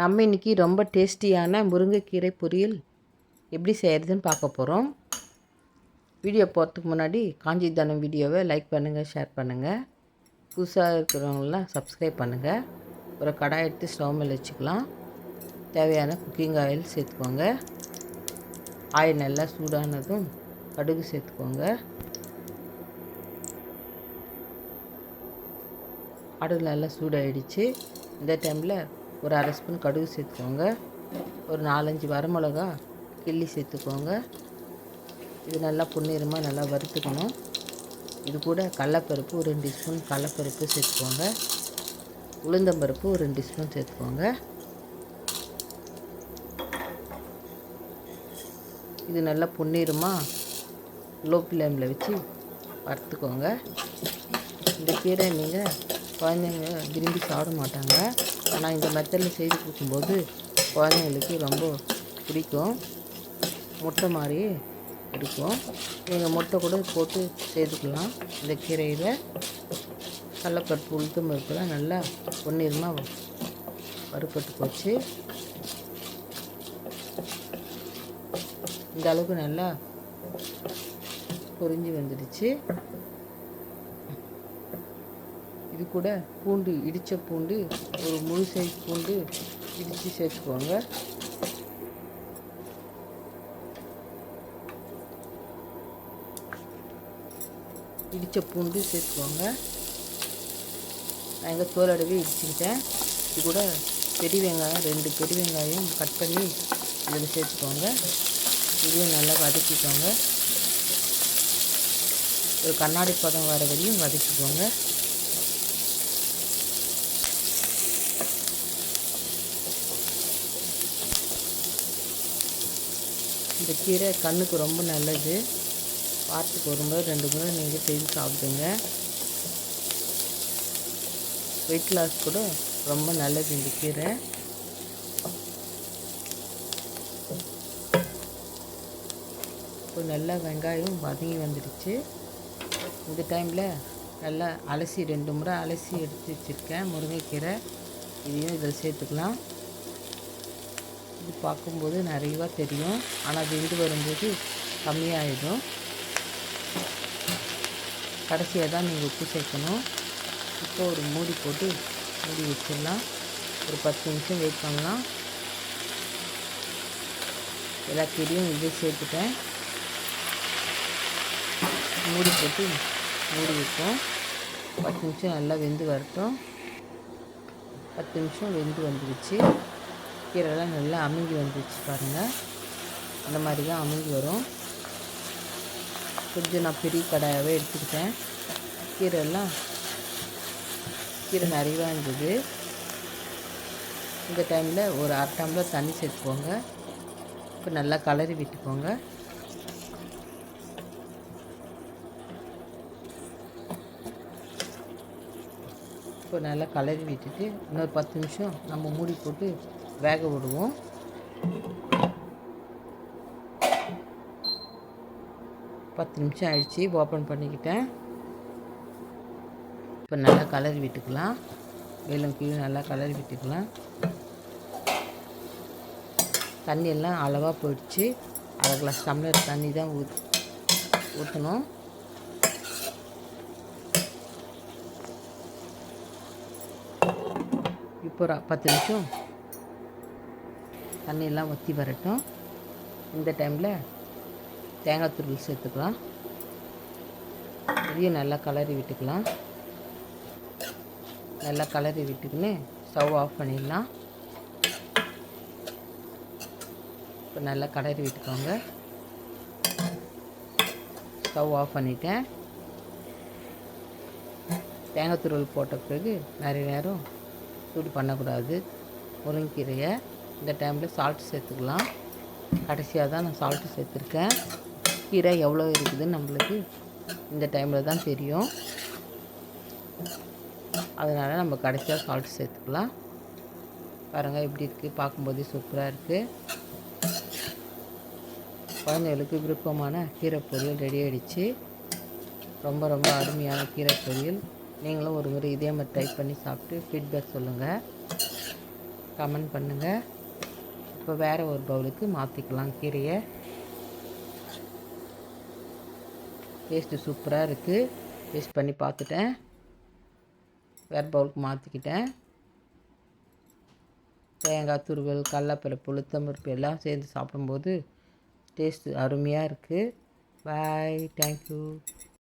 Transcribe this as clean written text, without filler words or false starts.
நம்ம இன்றைக்கி ரொம்ப டேஸ்டியான முருங்கைக்கீரை பொரியல் எப்படி செய்கிறதுன்னு பார்க்க போகிறோம். வீடியோ போகிறதுக்கு முன்னாடி காஞ்சி தனம் வீடியோவை லைக் பண்ணுங்கள், ஷேர் பண்ணுங்கள். புதுசாக இருக்கிறவங்களாம் சப்ஸ்கிரைப் பண்ணுங்கள். ஒரு கடாய் எடுத்து ஸ்டவ் மேலே வச்சுக்கலாம். தேவையான குக்கிங் ஆயில் சேர்த்துக்கோங்க. ஆயில் நல்லா சூடானதும் கடுகு சேர்த்துக்கோங்க. கடுகு நல்லா சூடாகிடுச்சு. இந்த டைமில் ஒரு அரை ஸ்பூன் கடுகு சேர்த்துக்கோங்க. ஒரு 4-5 வரமிளகா கிள்ளி சேர்த்துக்கோங்க. இது நல்லா பொன்னிறமாக நல்லா வறுத்துக்கணும். இது கூட கடலப்பருப்பு ஒரு 2 ஸ்பூன் கடலப்பருப்பு சேர்த்துக்கோங்க. உளுந்தம்பருப்பு ஒரு 2 ஸ்பூன் சேர்த்துக்கோங்க. இது நல்லா பொன்னிறமாக லோ ஃப்ளேமில் வச்சு வறுத்துக்கோங்க. இந்த கீரை நீங்கள் குழந்தைங்க விரும்பி சாப்பிட மாட்டாங்க. ஆனால் இந்த மெத்தடில் செய்து கொடுக்கும்போது குழந்தைங்களுக்கு ரொம்ப பிடிக்கும். முட்டை மாதிரியே இருக்கும். நீங்கள் முட்டை கூட போட்டு சேர்த்துக்கலாம். இந்த கீரையில் கடலப்பருப்பு உளுத்தம் பருப்புலாம் நல்லா பொன்னிறமாக வறுப்பட்டு போச்சு. இந்த அளவுக்கு நல்லா பொரிஞ்சு வந்துடுச்சு. இது கூட பூண்டு, இடித்த பூண்டு ஒரு முழு சைஸ் பூண்டு இடித்து சேர்த்துக்கோங்க. இடித்த பூண்டு சேர்த்துக்கோங்க. நான் எங்கள் தோலடவே இடிச்சுக்கிட்டேன். இது கூட பெரிய வெங்காயம் 2 பெரிய வெங்காயம் கட் பண்ணி இதில் சேர்த்துக்கோங்க. இதையும் நல்லா வதக்கிக்கோங்க. ஒரு கண்ணாடி பதம் வர வரையும் வதக்கிக்கோங்க. இந்த கீரை கண்ணுக்கு ரொம்ப நல்லது. வாரத்துக்கு ஒரு முறை 2 முறை நீங்கள் செய்து சாப்பிடுங்க. வெயிட் லாஸ் கூட ரொம்ப நல்லது இந்த கீரை. இப்போ நல்லா வெங்காயம் வதங்கி வந்துடுச்சு. இந்த டைமில் நல்லா அலசி 2 முறை அலசி எடுத்து வச்சுருக்கேன் முருங்கைக்கீரை. இதையும் இதில் சேர்த்துக்கலாம். இது பார்க்கும்போது நிறையவா தெரியும், ஆனால் வெந்து வரும்போது கம்மியாகிடும். கடைசியாக தான் நீங்கள் உப்பு சேர்க்கணும். இப்போ ஒரு மூடி போட்டு மூடி வச்சிடலாம். ஒரு 10 நிமிஷம் வெயிட் பண்ணலாம். எல்லா கீரையும் இதை சேர்த்துட்டேன். மூடி போட்டு மூடி வைப்போம். 10 நிமிஷம் நல்லா வெந்து வரட்டும். 10 நிமிஷம் வெந்து வந்துடுச்சு. கீரைலாம் நல்லா அமுங்கி வந்துடுச்சு பாருங்கள். அந்த மாதிரி தான் அமுங்கி வரும். கொஞ்சம் நான் பெரிய கடாயாகவே எடுத்துக்கிட்டேன். கீரை நிறையவா இருந்தது. இந்த டைமில் ஒரு அரை டம்ளர் தண்ணி சேர்த்துக்கோங்க. இப்போ நல்லா கலரி விட்டுக்கோங்க. இப்போ நல்லா கலரி விட்டுட்டு இன்னொரு 10 நிமிஷம் நம்ம மூடி போட்டு வேக விடுவோம். பத்து நிமிஷம் ஆயிடுச்சு. ஓப்பன் பண்ணிக்கிட்டேன். இப்போ நல்லா கலரி விட்டுக்கலாம். மேலும் கீழே நல்லா கலரி விட்டுக்கலாம். தண்ணியெல்லாம் அளவாக போயிடுச்சு. அரை கிளாஸ் டம்ளர் தண்ணி தான் ஊற்றணும். இப்போ 10 நிமிஷம் தண்ணியெல்லாம் வற்றி வரட்டும். இந்த டைமில் தேங்காய் துருவல் சேர்த்துக்கலாம். இதையும் நல்லா கலரி விட்டுக்கலாம். நல்லா கலரி விட்டுக்கின்னு ஸ்டவ் ஆஃப் பண்ணிடலாம். இப்போ நல்லா கலரி விட்டுக்கோங்க. ஸ்டவ் ஆஃப் பண்ணிட்டேன். தேங்காய் துருவல் போட்ட பிறகு நிறைய நேரம் சூடு பண்ணக்கூடாது முருங்கைக்கீரையை. இந்த டைமில் சால்ட் சேர்த்துக்கலாம். கடைசியாக தான் நான் சால்ட்டு சேர்த்துருக்கேன். கீரை எவ்வளோ இருக்குதுன்னு நம்மளுக்கு இந்த டைமில் தான் தெரியும். அதனால் நம்ம கடைசியாக சால்ட்டு சேர்த்துக்கலாம். பாருங்கள் எப்படி இருக்குது, பார்க்கும்போதே சூப்பராக இருக்குது. குழந்தைகளுக்கு விருப்பமான கீரை பொரியல் ரெடி ஆகிடுச்சு. ரொம்ப ரொம்ப அருமையான கீரை பொரியல். நீங்களும் ஒரு முறை இதே மாதிரி ட்ரை பண்ணி சாப்பிட்டு ஃபீட்பேக் சொல்லுங்கள். கமெண்ட் பண்ணுங்கள். இப்போ வேறு ஒரு பவுலுக்கு மாற்றிக்கலாம் கீரையை. டேஸ்ட்டு சூப்பராக இருக்குது. டேஸ்ட் பண்ணி பார்த்துட்டேன். வேறு பவுலுக்கு மாற்றிக்கிட்டேன். தேங்காய் துருவல், கடலப்பருப்பு, உளுத்தம்பருப்பு எல்லாம் சேர்ந்து சாப்பிடும்போது டேஸ்ட்டு அருமையாக இருக்குது. பாய். தேங்க்யூ.